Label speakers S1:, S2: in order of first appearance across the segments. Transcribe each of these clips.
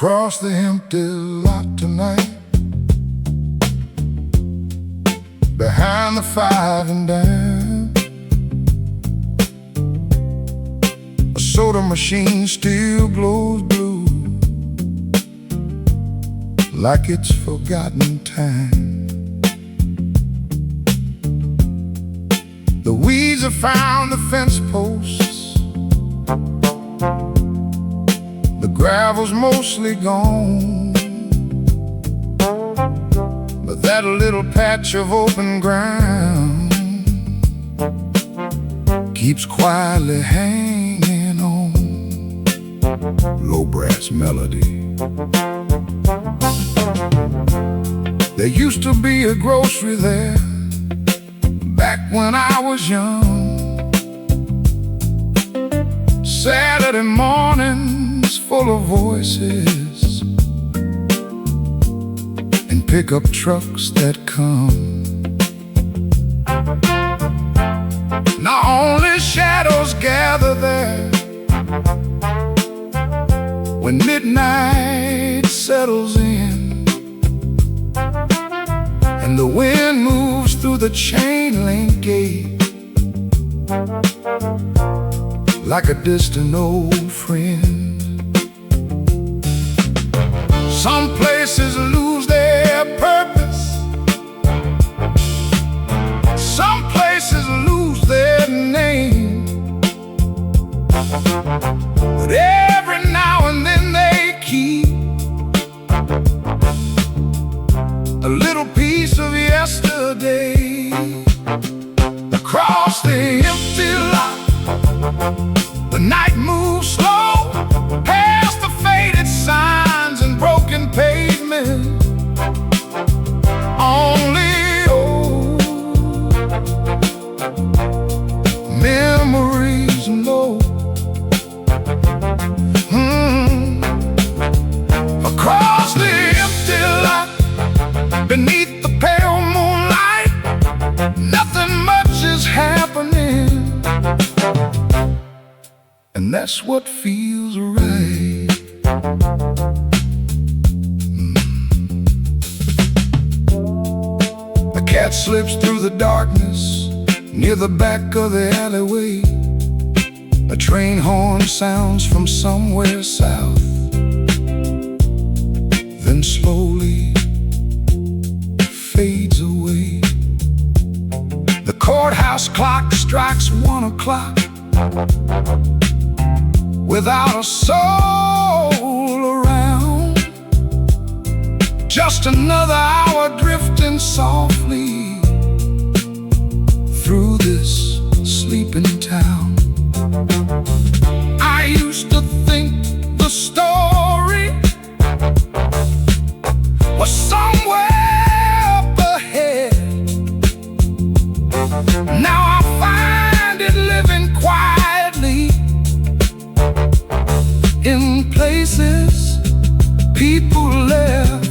S1: Across the empty lot tonight, behind the 5 and dime, a soda machine still glows blue, like it's forgotten time. The weeds have found the fence posts, the gravel's mostly gone, but that little patch of open ground keeps quietly hanging on. Low brass melody. There used to be a grocery there back when I was young. Saturday mornings full of voices and pickup trucks that come. Now only shadows gather there when midnight settles in, and the wind moves through the chain link gate like a distant old friend. Some places lose their purpose, some places lose their name, but every now and then they keep a little piece of yesterday. Across the empty lot, the night moves slow, past the faded signs and broken pavement. Only old memories know. Across the empty lot, beneath the pale moonlight, nothing much is happening, and that's what feels right. A cat slips through the darkness near the back of the alleyway. A train horn sounds from somewhere south, then slowly fades away. The courthouse clock strikes 1 o'clock without a soul around. Just another hour drifting softly through this sleeping town. I used to think the story was somewhere up ahead. Now I find it living quietly in places people left.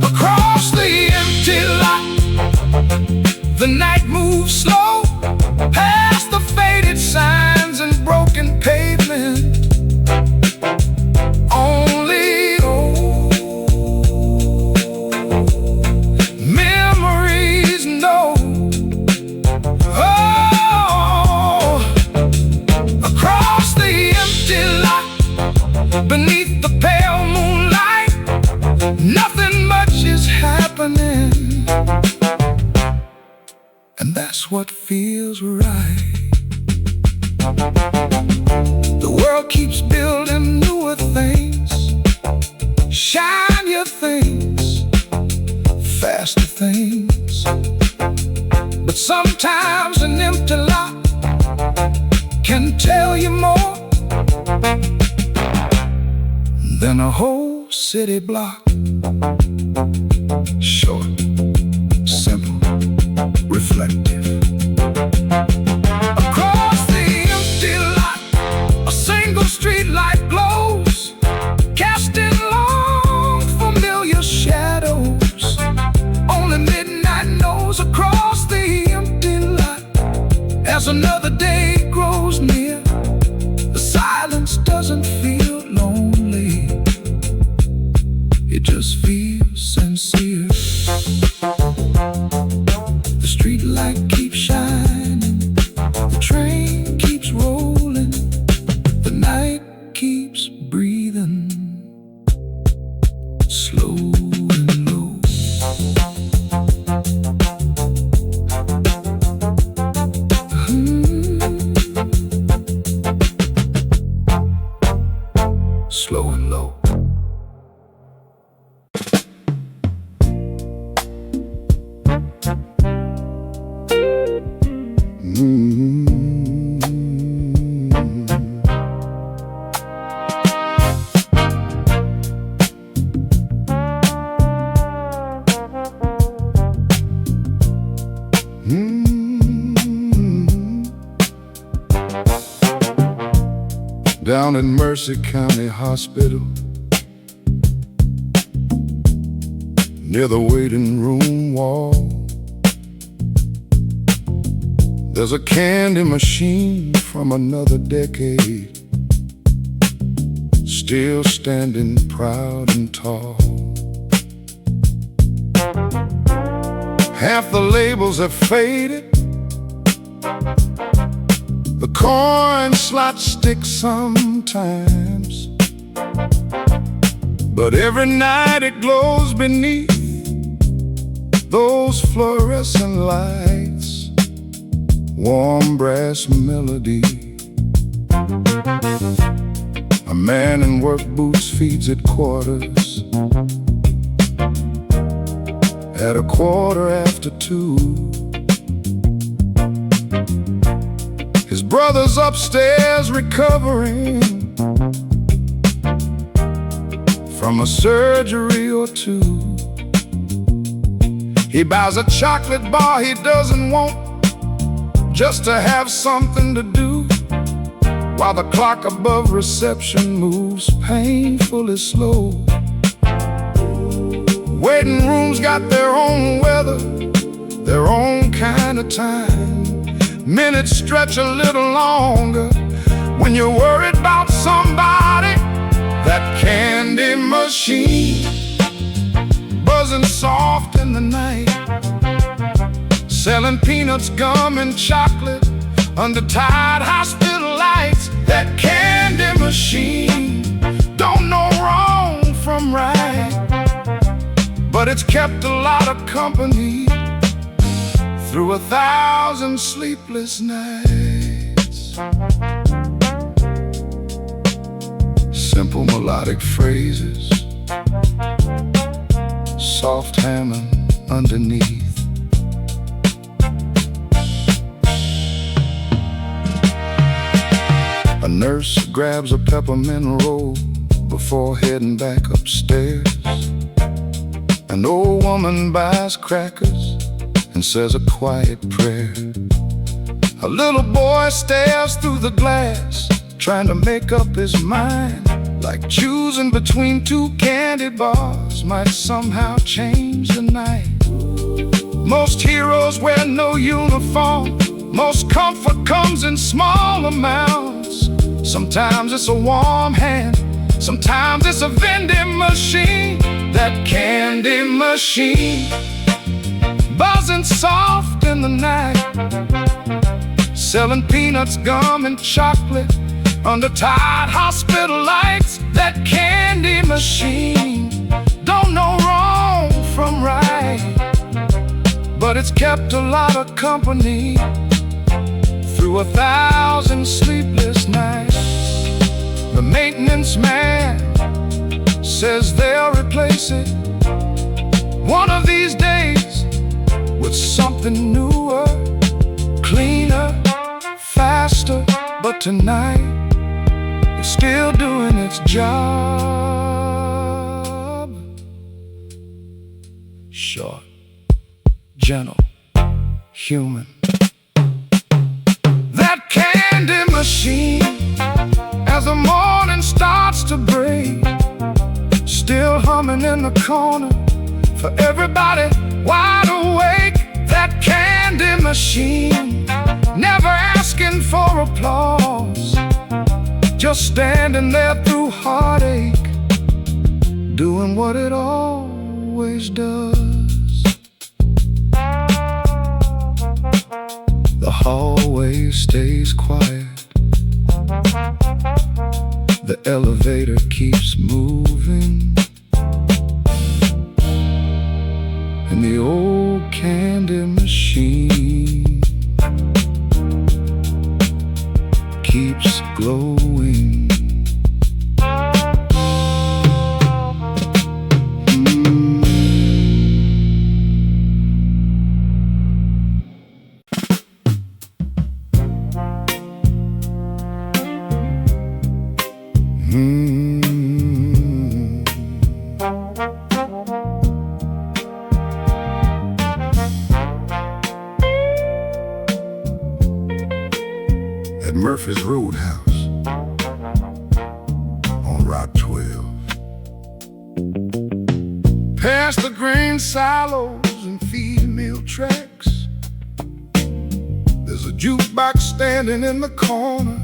S1: Across the empty lot, the night moves slow, past the faded signs and broken pavement. Only old memories know. Oh, across the empty lot, beneath the pale moonlight, nothing much is happening, and that's what feels right. The world keeps building newer things, shinier things, faster things, but sometimes an empty lot can tell you more than a whole city block. Short, simple, reflective. Across the empty lot, a single street light glows, casting long familiar shadows. Only midnight knows. Across the empty lot, as another day grows near, the silence doesn't feel lonely. Down at Mercer County Hospital, near the waiting room wall, there's a candy machine from another decade, still standing proud and tall. Half the labels have faded, the coin slots stick sometimes, but every night it glows beneath those fluorescent lights. Warm brass melody. A man in work boots feeds it quarters at 2:15. His brother's upstairs recovering from a surgery or two. He buys a chocolate bar he doesn't want, just to have something to do, while the clock above reception moves painfully slow. Waiting rooms got their own weather, their own kind of time. Minutes stretch a little longer when you're worried about somebody. That candy machine buzzing soft in the night, selling peanuts, gum, and chocolate under tired hospital lights. That candy machine don't know wrong from right, but it's kept a lot of company through 1,000 sleepless nights. Simple melodic phrases, soft hammering underneath. A nurse grabs a peppermint roll before heading back upstairs. An old woman buys crackers and says a quiet prayer. A little boy stares through the glass, trying to make up his mind, like choosing between two candy bars might somehow change the night. Most heroes wear no uniform, most comfort comes in small amounts. Sometimes it's a warm hand, sometimes it's a vending machine. That candy machine buzzing soft in the night, selling peanuts, gum, and chocolate under tired hospital lights. That candy machine don't know wrong from right, but it's kept a lot of company through 1,000 sleepless nights. The maintenance man says they'll replace it one of these days with something newer, cleaner, faster, but tonight it's still doing its job. Short, gentle, human. That candy machine, as the morning starts to break, still humming in the corner for everybody wide awake. That candy machine, never asking for applause, just standing there through heartache, doing what it always does. The hallway stays quiet, the elevator keeps moving, and the old candy machine keeps glowing. at Murphy's Roadhouse on Route 12. Past the grain silos and feed mill tracks, there's a jukebox standing in the corner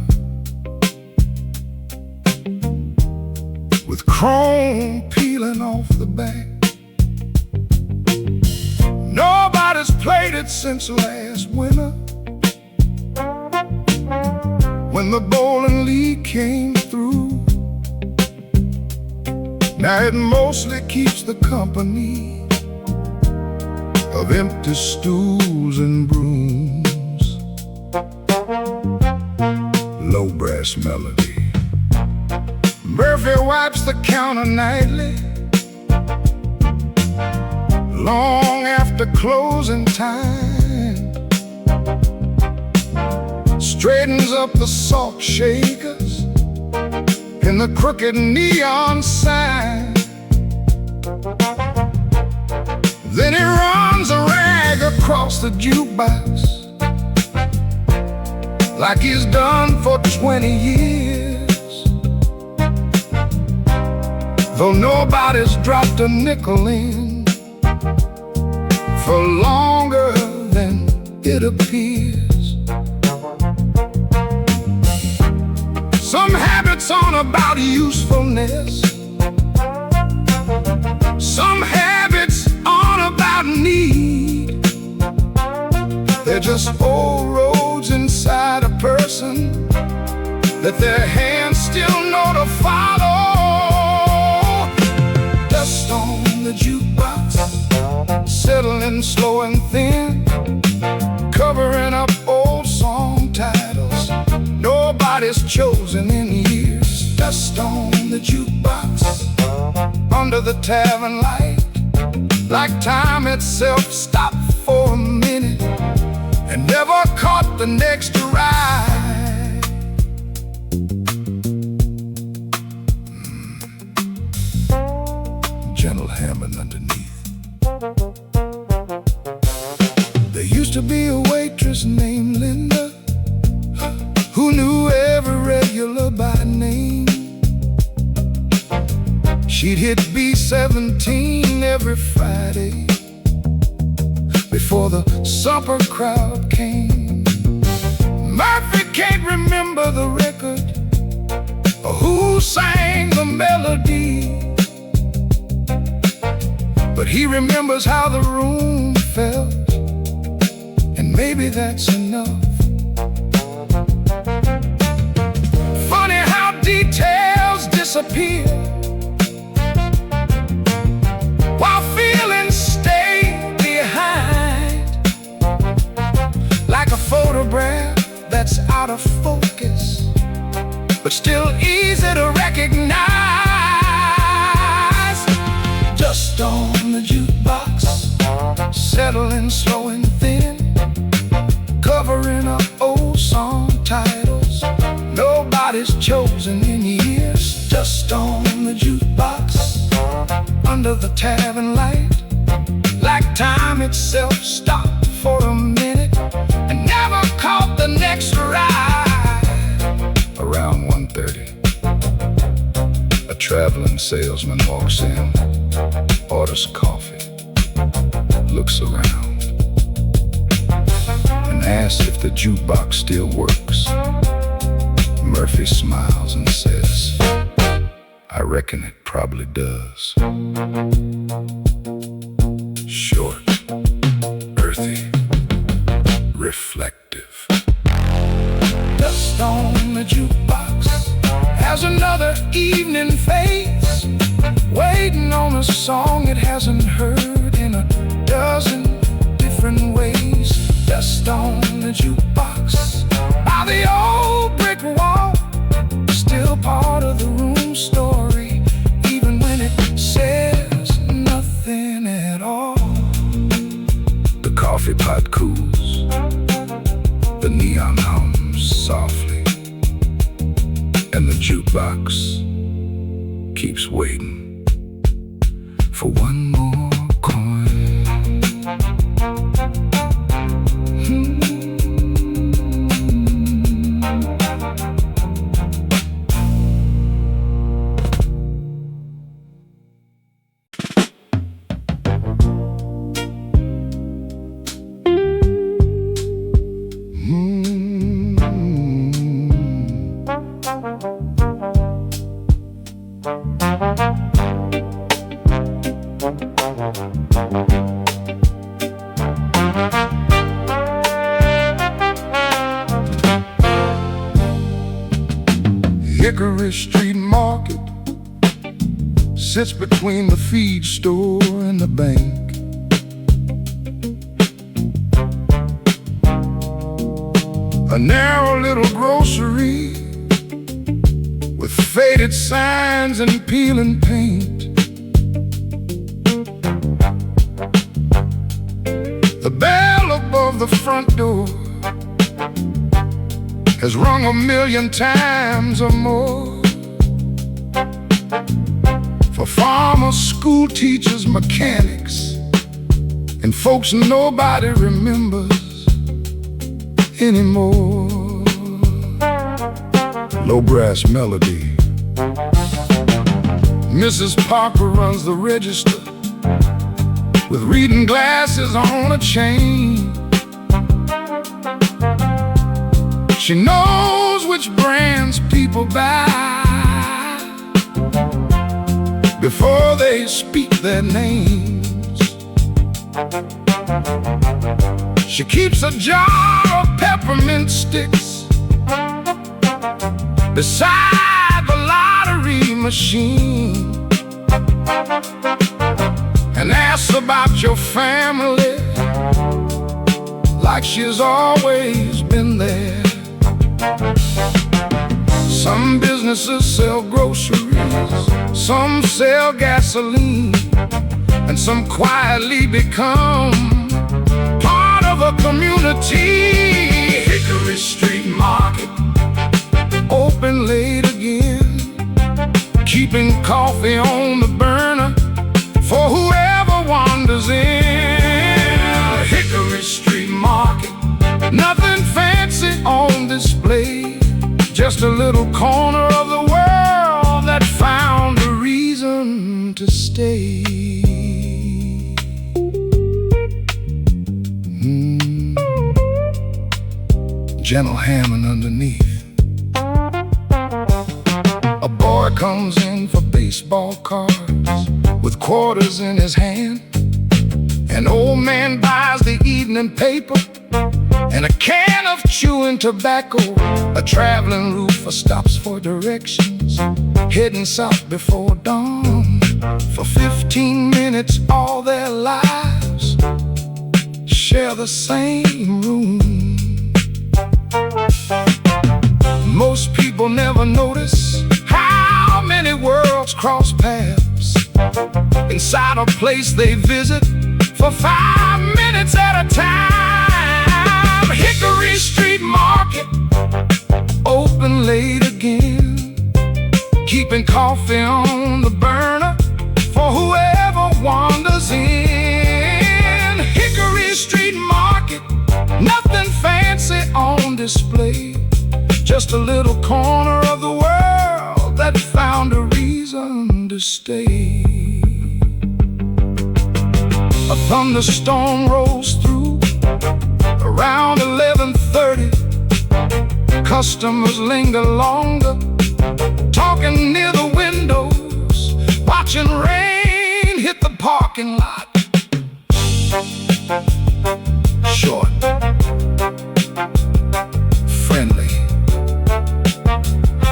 S1: with chrome peeling off the back. Nobody's played it since last winter, when the bowling league came through. Now it mostly keeps the company of empty stools and brooms. Low brass melody. Murphy wipes the counter nightly, long after closing time. Straightens up the salt shakers in the crooked neon sign. Then he runs a rag across the jukebox like he's done for 20 years. Though nobody's dropped a nickel in for longer than it appears. Some habits aren't about usefulness, some habits aren't about need. They're just old roads inside a person that their hands still know to follow. Dust on the jukebox, settling slow and thin, covering up old song titles nobody's chosen in years. Dust on the jukebox, under the tavern light, like time itself stopped for a minute and never caught the next ride. Gentle hammering underneath. There used to be a waitress named Linda who knew every regular by name. She'd hit B17 every Friday before the supper crowd came. Murphy can't remember the record or who sang the melody, but he remembers how the room felt, and maybe that's enough. Funny how details disappear while feelings stay behind, like a photograph that's out of focus but still easy to recognize. Dust on the jukebox, settling slow and thin, covering up old song titles nobody's chosen in years. Dust on the jukebox, under the tavern light, like time itself stopped for a minute and never caught the next ride. Around 1:30, a traveling salesman walks in, orders coffee, looks around, and asks if the jukebox still works. Murphy smiles and says, "I reckon it probably does." Short, earthy, reflective. Dust on the jukebox has another evening face, waiting on a song it hasn't heard in a dozen different ways. Dust on the jukebox by the old brick wall, still part of the room story, even when it says nothing at all. The coffee pot cools, the neon hums softly, and the jukebox keeps waiting for one more coin. Hickory Street Market sits between the feed store and the bank. A narrow little grocery with faded signs and peeling paint. The bell above the front door has rung 1,000,000 times or more. For farmers, school teachers, mechanics, and folks nobody remembers anymore. Low brass melody. Mrs. Parker runs the register with reading glasses on a chain. She knows which brands people buy before they speak their names. She keeps a jar of peppermint sticks beside the lottery machine and asks about your family like she's always been there. Some businesses sell groceries, some sell gasoline, and some quietly become part of a community. Hickory Street Market, open late again, keeping coffee on the burner for whoever wanders in. Hickory Street Market, nothing fancy on display, just a little corner of the world that found a reason to stay. Gentle hammering underneath. A boy comes in for baseball cards with quarters in his hand. An old man buys the evening paper and a can of chewing tobacco. A traveling roofer stops for directions, heading south before dawn. For 15 minutes all their lives share the same room. Most people never notice how many worlds cross paths inside a place they visit for 5 minutes at a time. Hickory Street Market, open late again, keeping coffee on the burner for whoever wanders in. Hickory Street Market, nothing fancy on display, just a little corner of the world that found a reason to stay. A thunderstorm rolls through around 11:30. Customers linger longer, talking near the windows, watching rain hit the parking lot. Short, friendly,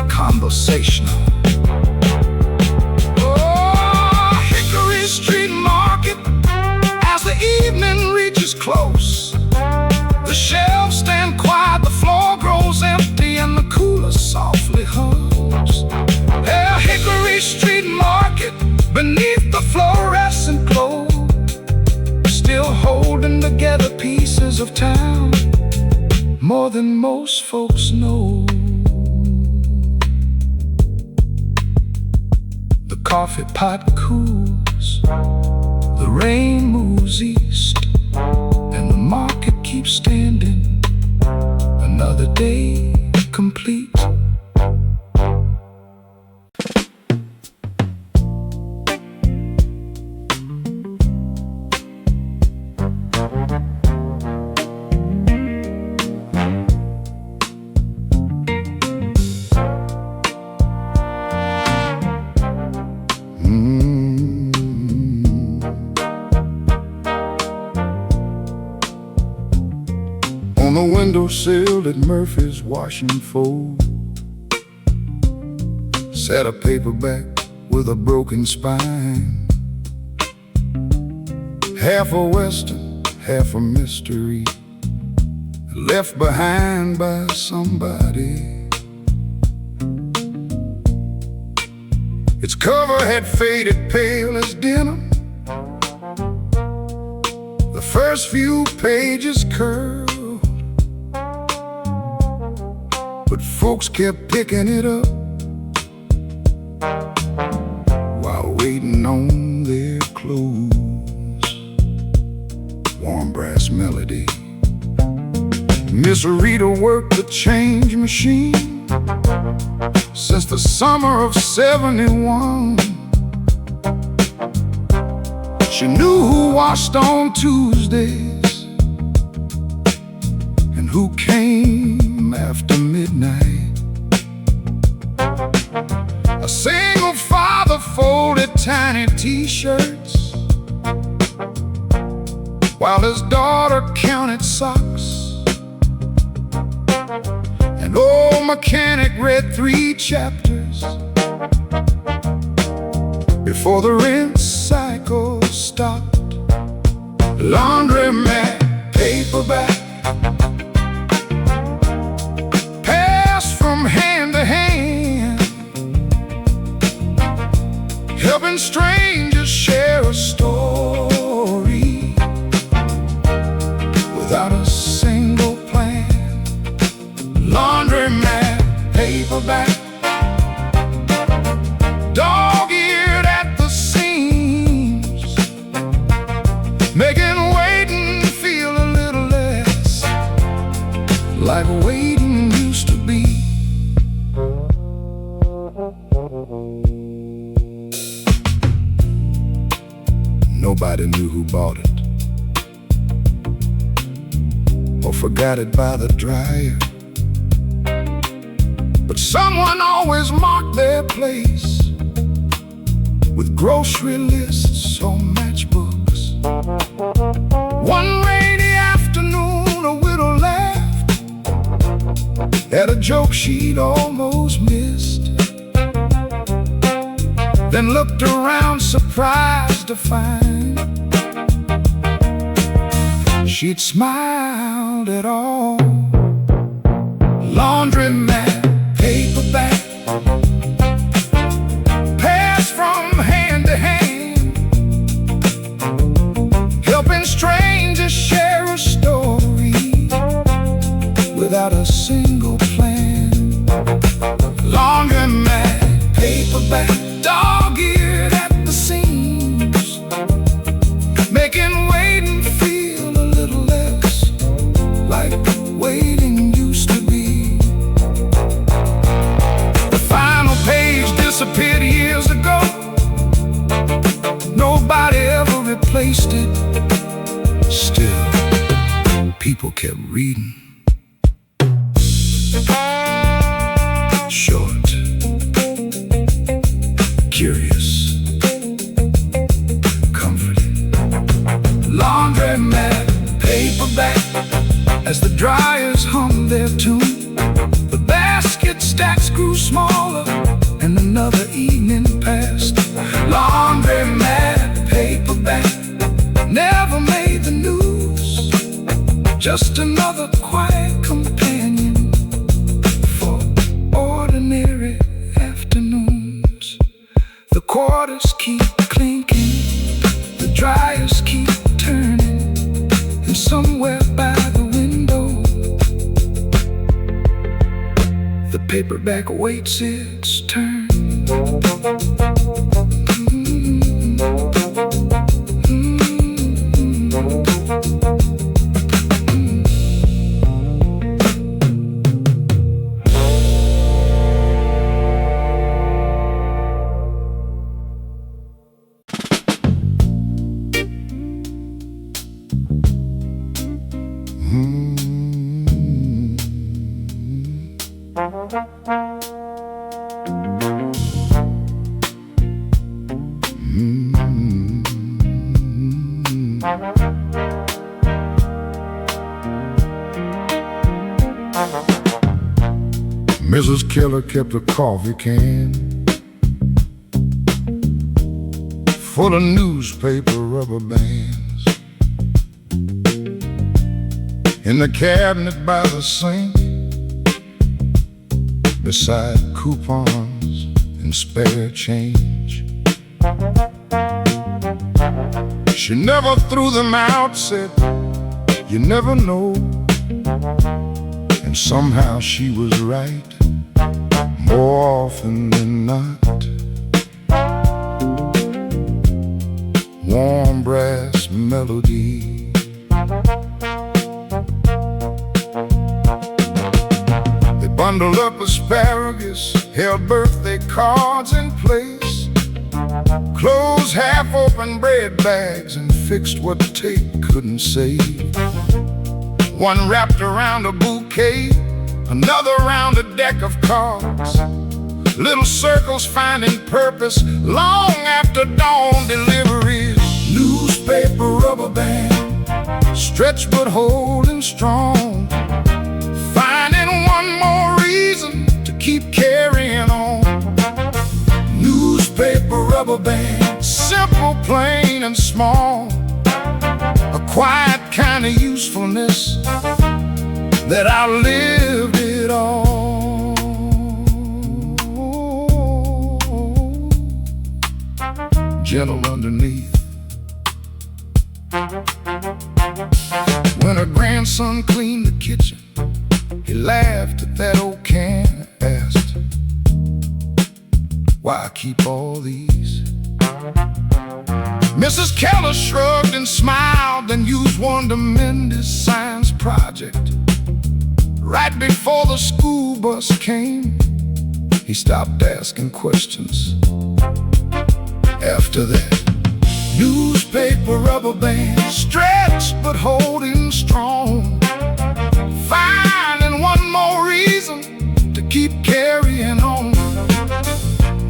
S1: conversational. Oh, Hickory Street Market, as the evening reaches close, the shelves stand quiet, the floor grows empty, and the cooler softly hums. There, Hickory Street Market, beneath the fluorescent glow, still holding together pieces of town more than most folks know. The coffee pot cools, the rain moves east, and the market keeps standing, another day complete. On the windowsill at Murphy's washing fold sat a paperback with a broken spine, half a western, half a mystery, left behind by somebody. Its cover had faded pale as denim, the first few pages curled, but folks kept picking it up while waiting on their clothes. Warm brass melody. Miss Rita worked the change machine since the summer of '71. She knew who washed on Tuesdays and who came after midnight. A single father folded tiny t-shirts while his daughter counted socks. An old mechanic read 3 chapters before the rinse cycle stopped. Laundromat paperback passed from hand to hand, helping strangers share a story without a single plan. Laundromat paperback, dog-eared at the seams, making waiting feel a little less like waiting used to be. Nobody knew who bought it or forgot it by the dryer, but someone always marked their place with grocery lists or matchbooks. One rainy afternoon, a widow laughed at a joke she'd almost missed, then looked around surprised to find she'd smiled at all. Laundromat paperback passed from hand to hand, helping strangers share a story without a single plan. Laundromat paperback, dog-eared at the seams, making waiting feel a little less like waiting used to be. The final page disappeared years ago. Nobody ever replaced it. Still, people kept reading. Short, curious, comforting. Laundromat paperback, as the dryers hummed their tune, the basket stacks grew smaller and another evening passed. Laundromat paperback never made the news, just another quiet companion for ordinary afternoons. The quarters keep clinking, the dryers keep turning, and somewhere by the window, the paperback waits its turn. Mrs. Keller kept a coffee can full of newspaper rubber bands. In the cabinet by the sink, beside coupons and spare change. She never threw them out, said, "You never know." And somehow she was right, more often than not. Warm brass melody, they bundled up asparagus, held birthday cards in place, closed half-open bread bags and fixed what tape couldn't save. One wrapped around a bouquet, another around a deck of cards. Little circles finding purpose long after dawn deliveries. Newspaper rubber band, stretched but holding strong, finding one more reason to keep carrying on. Newspaper rubber band, simple, plain, and small, a quiet kind of usefulness that outlived it all. Gentle underneath, when her grandson cleaned the kitchen, he laughed at that old can, asked, "Why I keep all these?" Mrs. Keller shrugged and smiled, then used one to mend his science project. Right before the school bus came, he stopped asking questions. After that, newspaper rubber band, stretched but holding strong, finding one more reason to keep carrying on.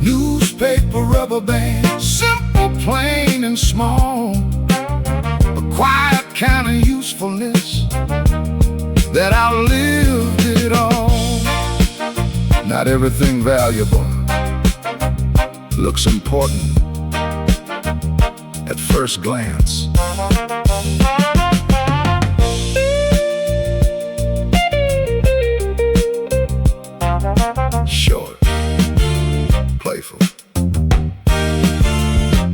S1: Newspaper rubber band, simple, plain, and small, a quiet kind of usefulness that outlived it all. Not everything valuable looks important at first glance. Short, playful,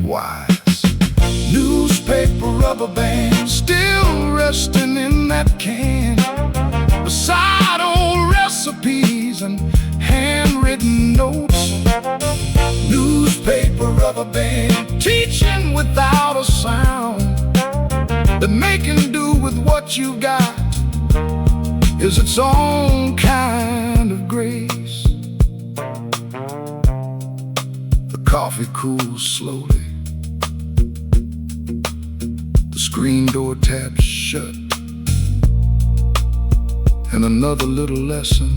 S1: wise. Newspaper rubber band, still resting in that can, beside old recipes and handwritten notes. Newspaper rubber band, teaching without a sound, that making do with what you got is its own kind of grace. The coffee cools slowly, the screen door taps shut, and another little lesson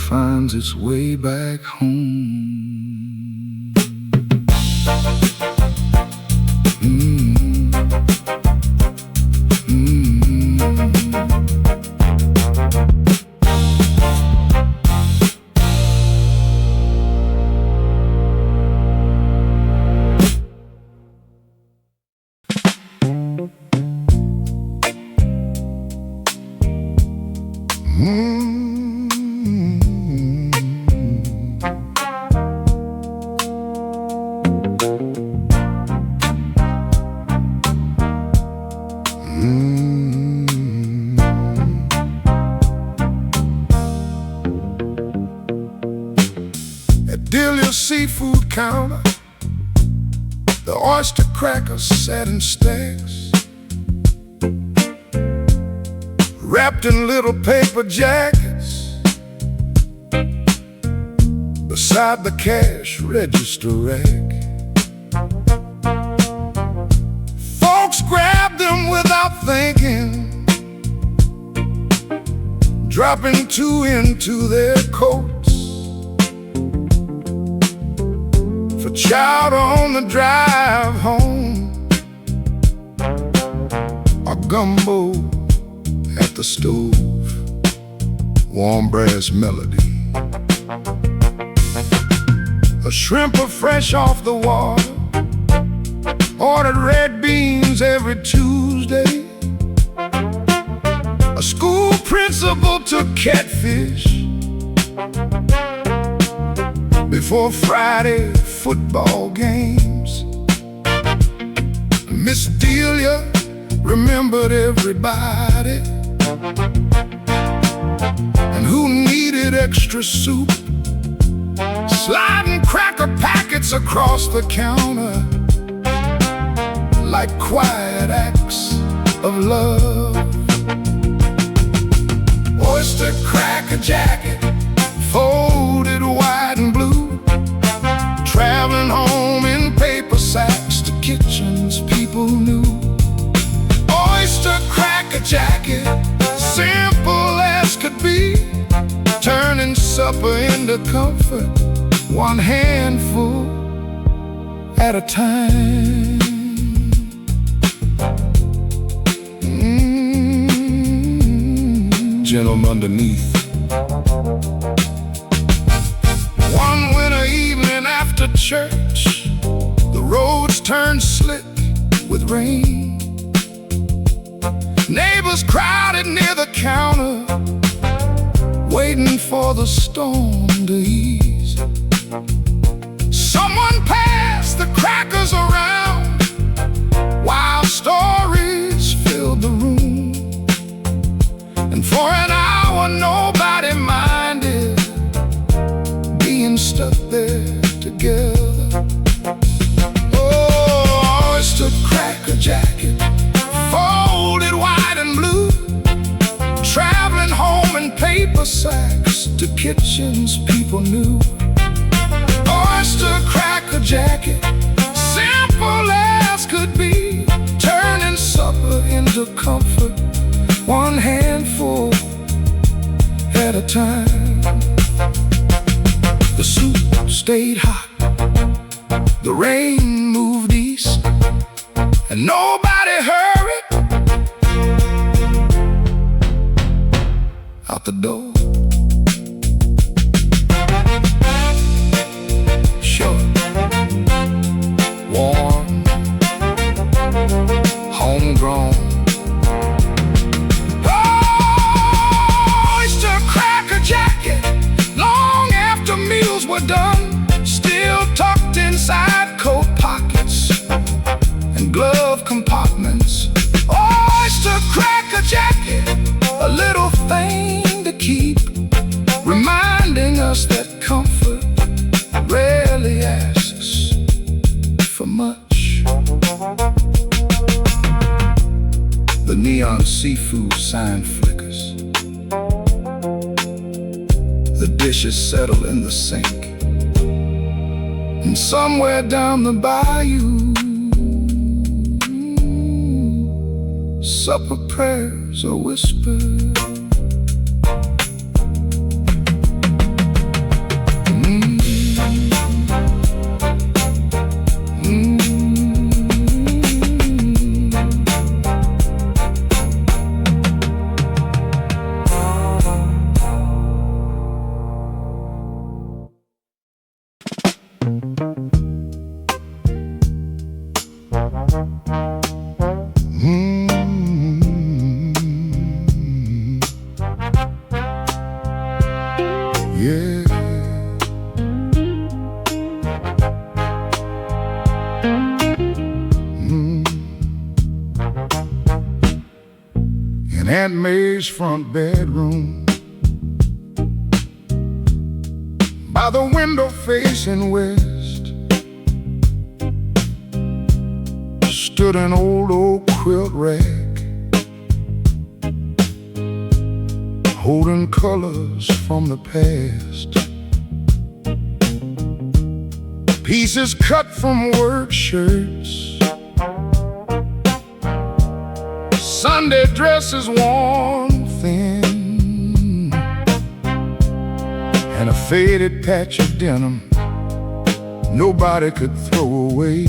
S1: finds its way back home. Seafood counter, the oyster crackers sat in stacks, wrapped in little paper jackets, beside the cash register rack. Folks grabbed them without thinking, dropping two into their coats. For chowder on the drive home, or gumbo at the stove, warm brass melody. a shrimp are fresh off the water, ordered red beans every Tuesday. A school principal took catfish before Friday football games. Miss Delia remembered everybody and who needed extra soup, sliding cracker packets across the counter like quiet acts of love. Oyster cracker jacket, folded white and blue, traveling home in paper sacks to kitchens people knew. Oyster cracker jacket, simple as could be, turning supper into comfort, one handful at a time. Gentleman underneath. One winter evening after church, the roads turned slick with rain. Neighbors crowded near the counter, waiting for the storm to ease. Someone passed the crackers around, while stories filled the room. And for an hour nobody minded being stuck there together. Oh, oyster cracker jacket, folded white and blue, traveling home in paper sacks to kitchens people knew. Oyster cracker jacket, simple as could be, turning supper into comfort, one handful at a time. The soup stayed hot, the rain moved east, and nobody hurried out the door. Sure, warm, homegrown. Oyster cracker jacket, long after meals were done, still tucked inside coat pockets and glove compartments. Oyster cracker jacket, a little thing to keep, reminding us that comfort rarely asks for much. The neon seafood sign flickers, the dishes settle in the sink, and somewhere down the bayou, supper prayers are whispered. Yeah. In Aunt May's front bedroom, by the window facing west, stood an old oak quilt rack, holding colors from the past, pieces cut from work shirts, Sunday dresses worn thin, and a faded patch of denim nobody could throw away.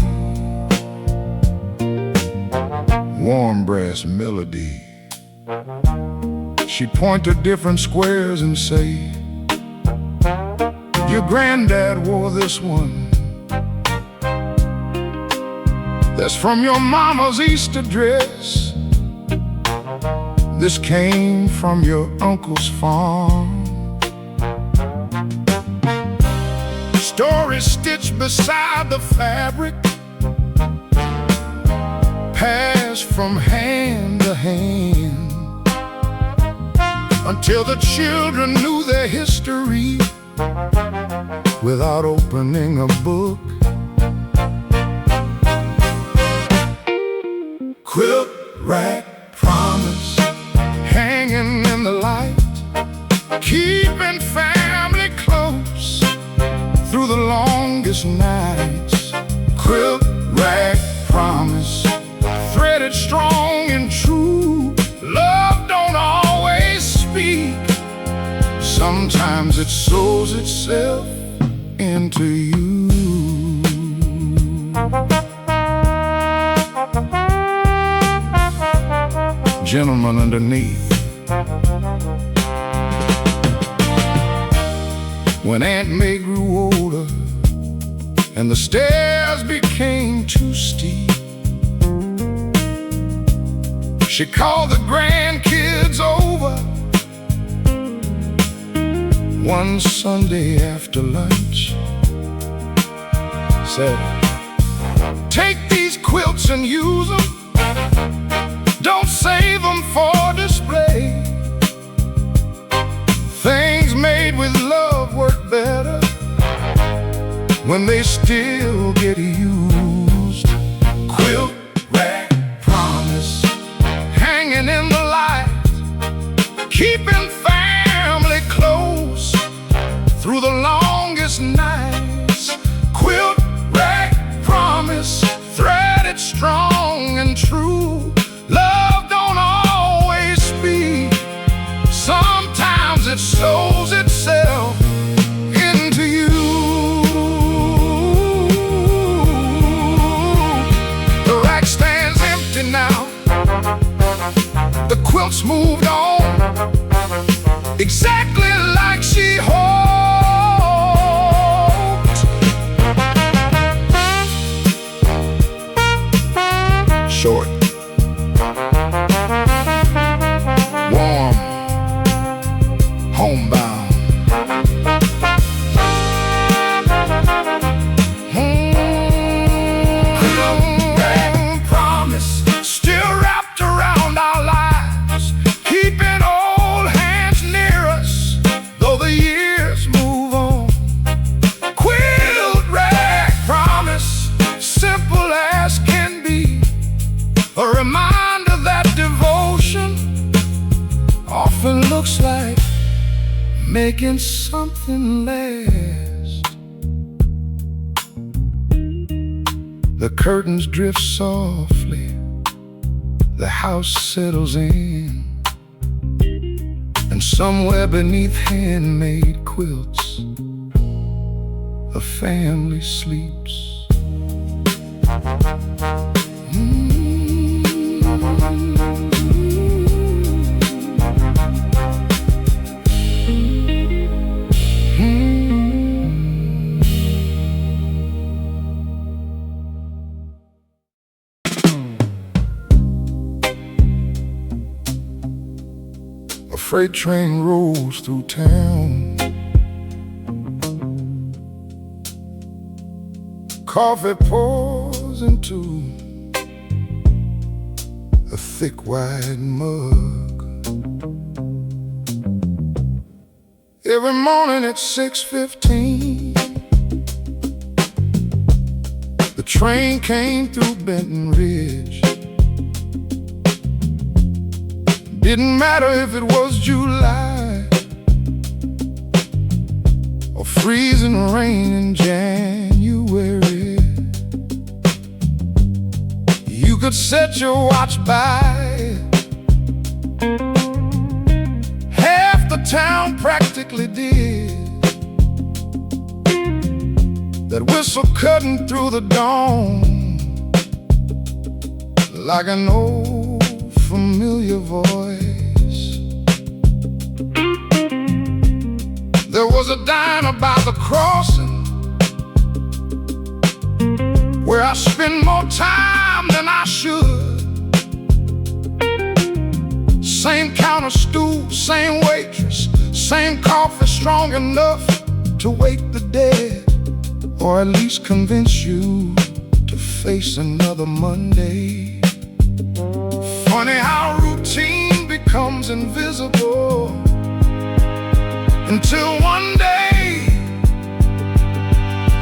S1: Warm brass melody, she'd point to different squares and say, Your granddad wore this one. That's from your mama's Easter dress. This came from your uncle's farm. Stories stitched beside the fabric, passed from hand to hand, until the children knew their history without opening a book. Quilt rack promise, hanging in the light, keeping family close through the longest nights. Quilt rack promise, threaded strong and true. Love don't always speak. Sometimes it sows itself into you. Gentleman underneath. When Aunt May grew older and the stairs became too steep, she called the grandkids over one Sunday after lunch. Said, take these quilts and use them. Don't save them for display. Things made with love work better when they still get used. Quilt rack promise, hanging in the light, keeping family close through the longest nights. Quilt rack promise, threaded strong and true. Love don't always speak. Sometimes it sows itself into you. The rack stands empty now. The quilt's moved on, exactly like she hoped. Short, warm, homebound. Promise, still wrapped around our lives, keeping old hands near us, though the years move on. Quilt rack promise, simple as can be, a reminder that devotion often looks like making something last. The curtains drift softly, the house settles in, and somewhere beneath handmade quilts, a family sleeps. A freight train rolls through town. Coffee pours into a thick white mug. Every morning at 6:15, the train came through Benton Ridge. Didn't matter if it was July or freezing rain in January. You could set your watch by it. Half the town practically did. That whistle cutting through the dawn like an old familiar voice. There was a diner by the cross I spend more time than I should. Same counter stool, same waitress, same coffee strong enough to wake the dead, or at least convince you to face another Monday. Funny how routine becomes invisible until one day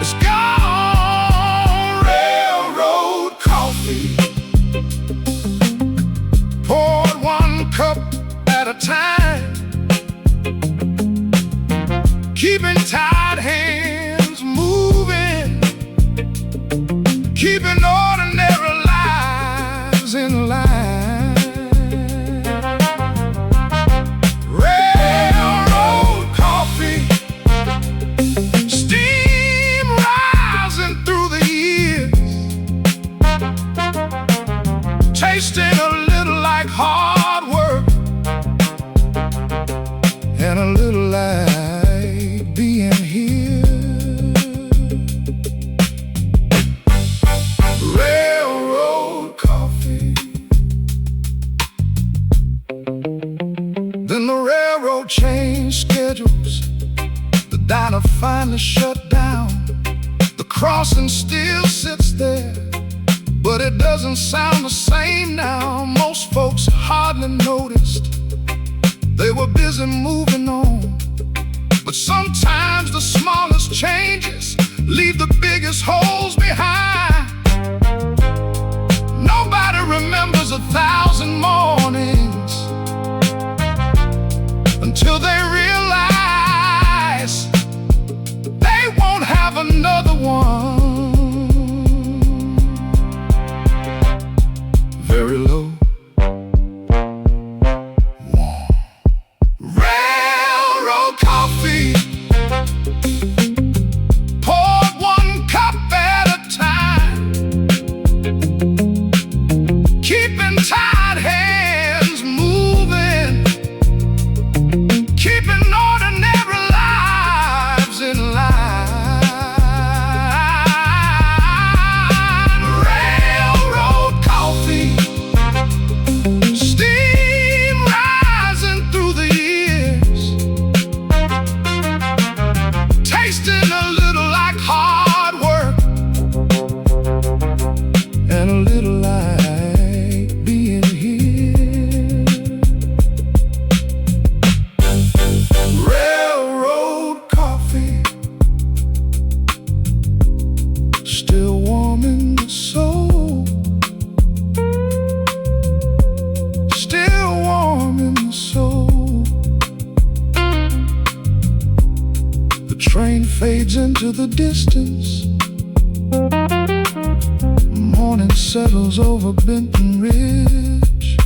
S1: it's gone. Railroad coffee, poured one cup at a time, keeping tired hands moving, keeping ordinary lives in line. Railroad coffee, steam rising through the years, tasting a little like hard work and a little like being here. Railroad coffee. Then the railroad changed schedules. The diner finally shut down. The crossing still sits there, but it doesn't sound the same now. Most folks hardly noticed. They were busy moving on. But sometimes the smallest changes leave the biggest holes behind. Nobody remembers 1,000 mornings until they realize they won't have another one. Very low, warm. Railroad coffee, poured one cup at a time, keeping tired hands moving, keeping ordinary lives in line. Railroad coffee, steam rising through the years, tasting a little like hard work and a little like being here. Railroad coffee, still warm in the soul, still warm in the soul. The train fades into the distance. Morning settles over Benton Ridge,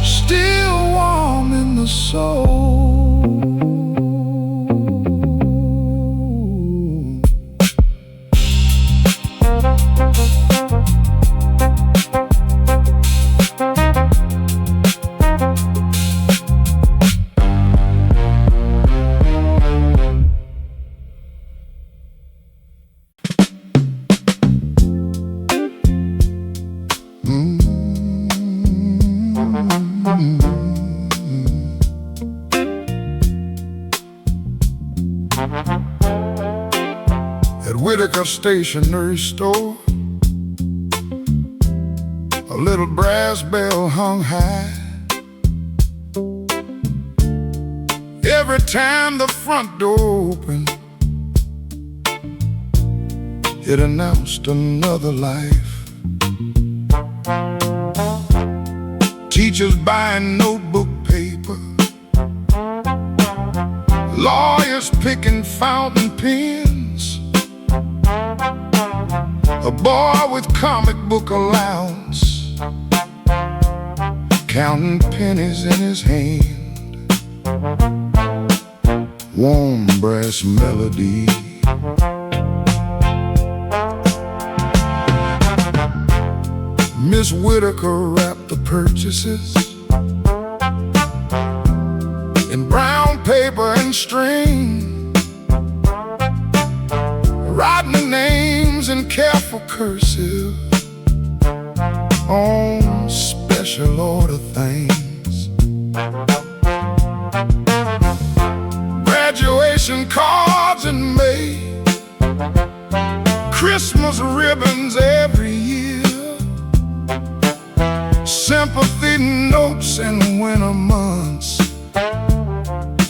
S1: still warm in the soul. At Whitaker Stationery Store, a little brass bell hung high. Every time the front door opened, it announced another life. Teachers buying notebook paper, lawyers picking fountain pens, a boy with comic book allowance, counting pennies in his hand. Warm brass melody, Miss Whitaker wrapped the purchases in brown paper and string, writing the names in careful cursive on special order things. Graduation cards in May, Christmas ribbons every year, sympathy notes in winter months,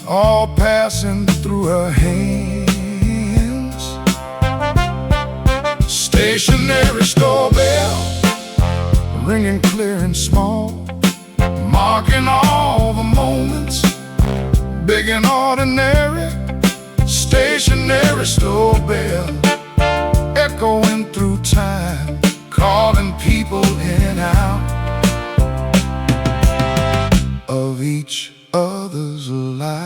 S1: all passing through her hands. Stationery store bell ringing clear and small, marking all the moments, big and ordinary. Stationery store bell echoing through time, calling people in and out of each other's lives.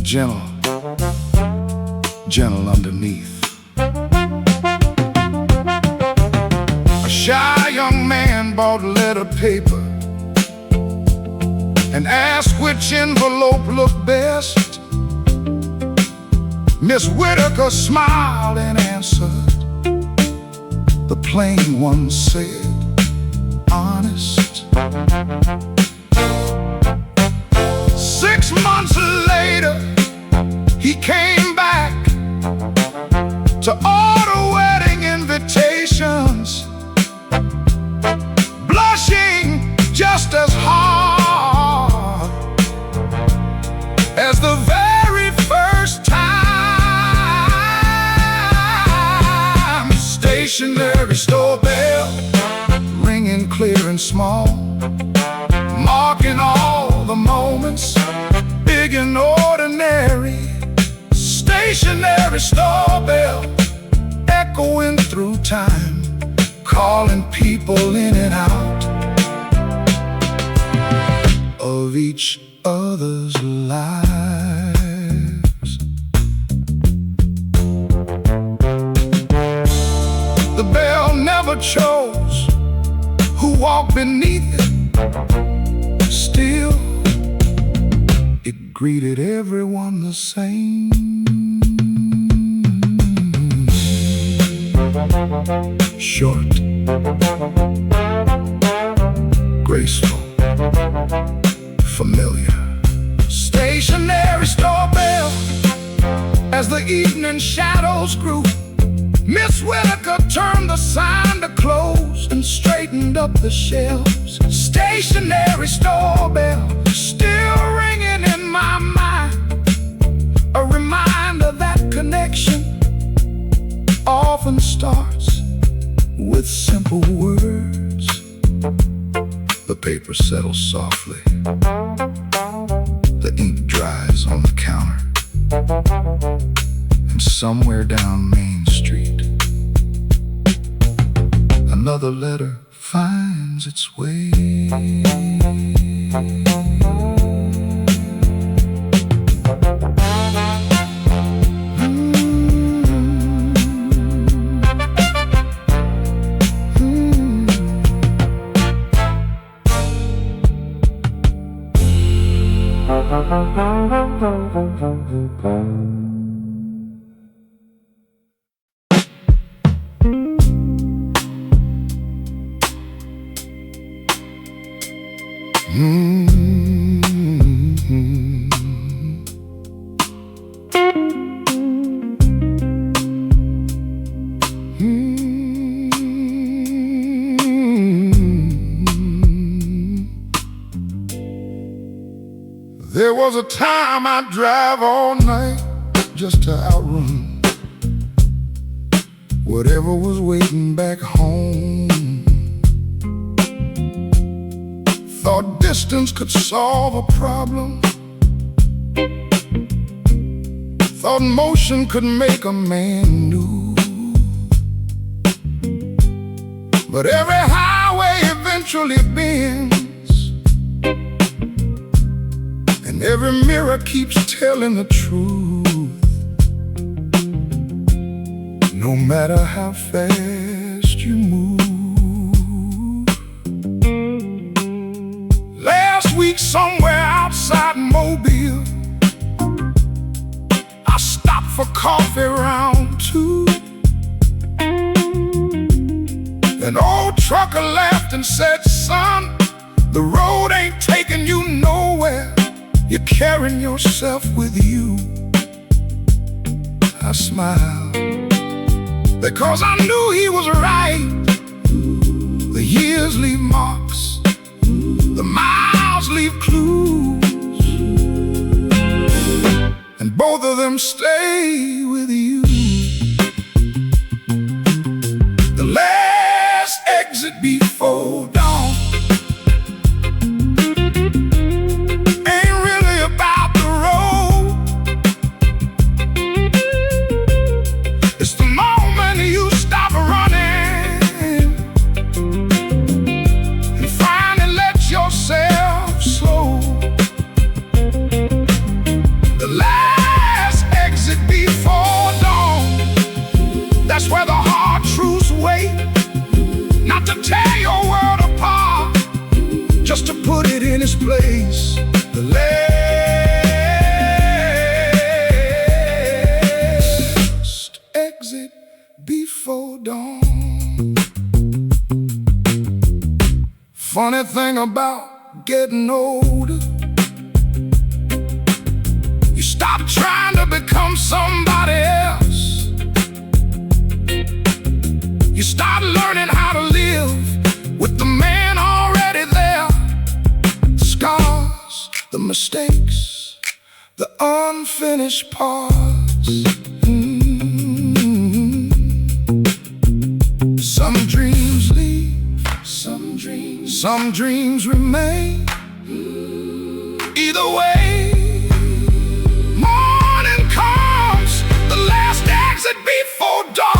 S1: Gentle, gentle underneath. A shy young man bought letter paper and asked which envelope looked best. Miss Whitaker smiled and answered. The plain one said, honest. 6 months later, he came back to order wedding invitations, blushing just as hard as the very first time. Stationery store bell ringing clear and small, marking all the moments, big and ordinary. Stationery store bell echoing through time, calling people in and out of each other's lives. The bell never chose who walked beneath it. Still, it greeted everyone the same. Short, graceful, familiar. Stationery store bell. As the evening shadows grew, Miss Whitaker turned the sign to close and straightened up the shelves. Stationery store bell still ringing in my mind, a reminder that connection often starts with simple words. The paper settles softly, the ink dries on the counter, and somewhere down Main Street, another letter finds its way. There was a time I'd drive all night just to outrun whatever was waiting back home. Thought distance could solve a problem, thought motion could make a man new. But every highway eventually bends, and every mirror keeps telling the truth. No matter how fast you move. Last week somewhere outside Mobile, An old trucker laughed and said, son, the road ain't taking you nowhere. You're carrying yourself with you. I smiled because I knew he was right. The years leave marks, the miles leave clues, and both of them stay with you. The last exit before dawn ain't really about the road. It's the moment you stop running and finally let yourself slow. The last exit before dawn, that's where the hard truths wait. Not to tear your world apart, just to put it in its place. The last exit before dawn. Funny thing about getting older, you stop trying to become somebody else. You start learning how to live with the man already there. The scars, the mistakes, the unfinished parts. Some dreams leave, some dreams remain. Either way, morning comes, the last exit before dawn.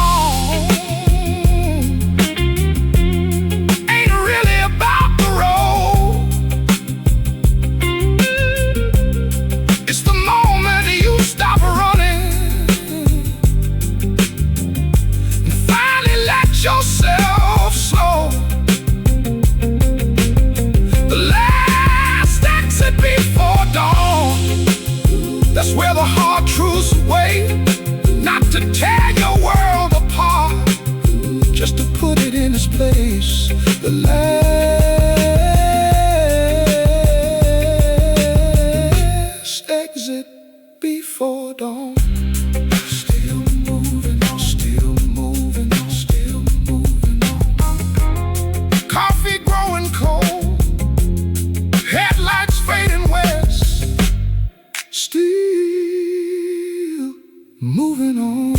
S1: Yourself slow. The last exit before dawn, that's where the hard truths wait. Not to tear your world apart, just to put it in its place. The last exit before dawn. Still moving on, still moving on, still moving on. Coffee growing cold, headlights fading west. Still moving on.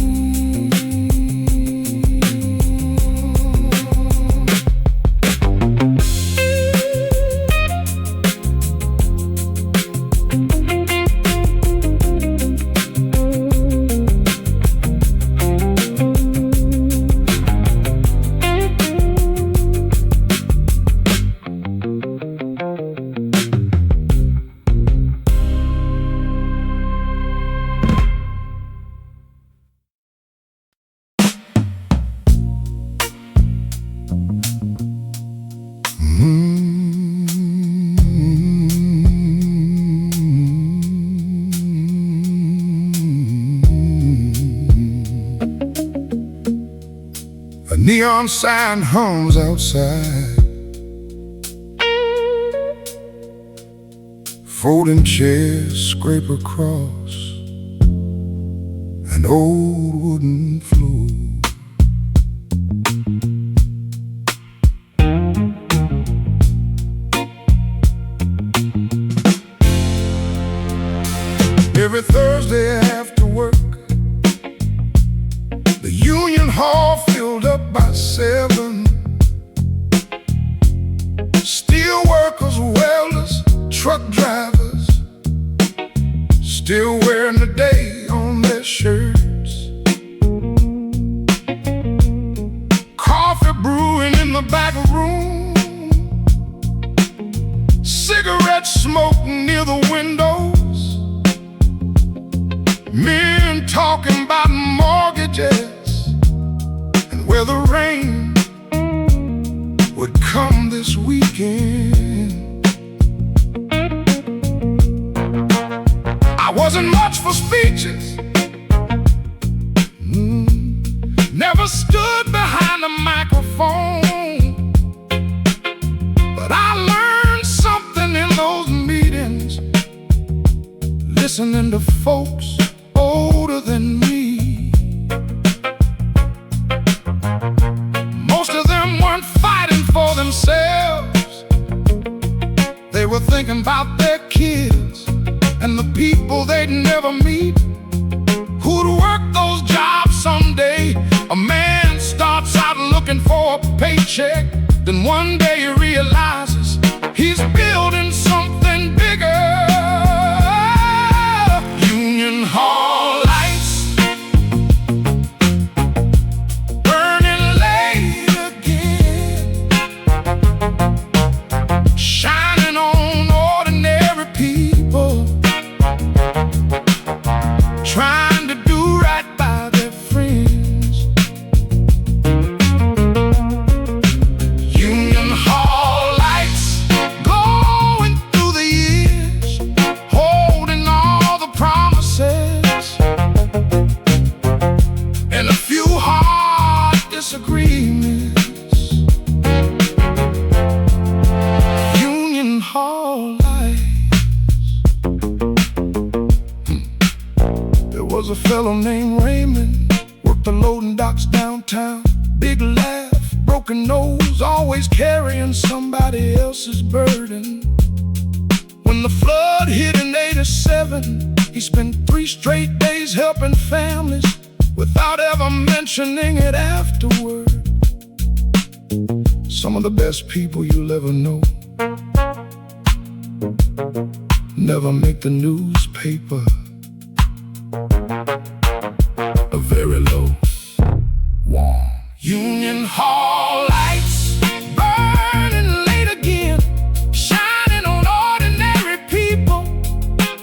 S1: A neon sign hums outside. Folding chairs scrape across an old wooden floor. Every Thursday after work, the Union Hall filled up by 7. Steel workers, welders, truck drivers, still wearing the day on their shirts. Coffee brewing in the back room, cigarettes smoking near the windows. Men talking about mortgages and where the rain would come this weekend. I wasn't much for speeches, never stood behind a microphone. listening to folks older than me. Most of them weren't fighting for themselves. They were thinking about their kids and the people they'd never meet, who'd work those jobs someday. A man starts out looking for a paycheck, then one day he realizes he's building something bigger. Union Hall lights burning late again, shining on ordinary people, trying to do right by their friends. Union Hall lights glowing through the years, holding all the promises and a few hard disagreements. Union Hall lights. There was a fellow named Raymond, worked the loading docks downtown. Big laugh, broken nose, always carrying somebody else's burden. When the flood hit in '87, he spent 3 straight days helping families without ever mentioning it afterward. Some of the best people you'll ever know never make the newspaper. A very low warm. Union Hall lights burning late again, shining on ordinary people,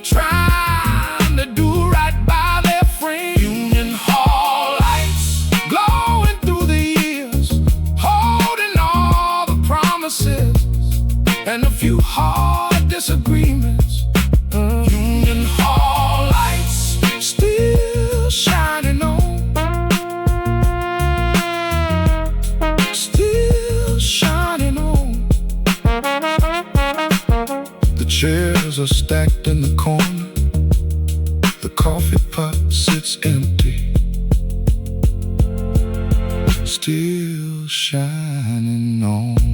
S1: trying to do right by their friends. Union Hall lights glowing through the years, holding all the promises and a few hard disagreements. Union Hall lights still shining on, still shining on. The chairs are stacked in the corner, the coffee pot sits empty, still shining on.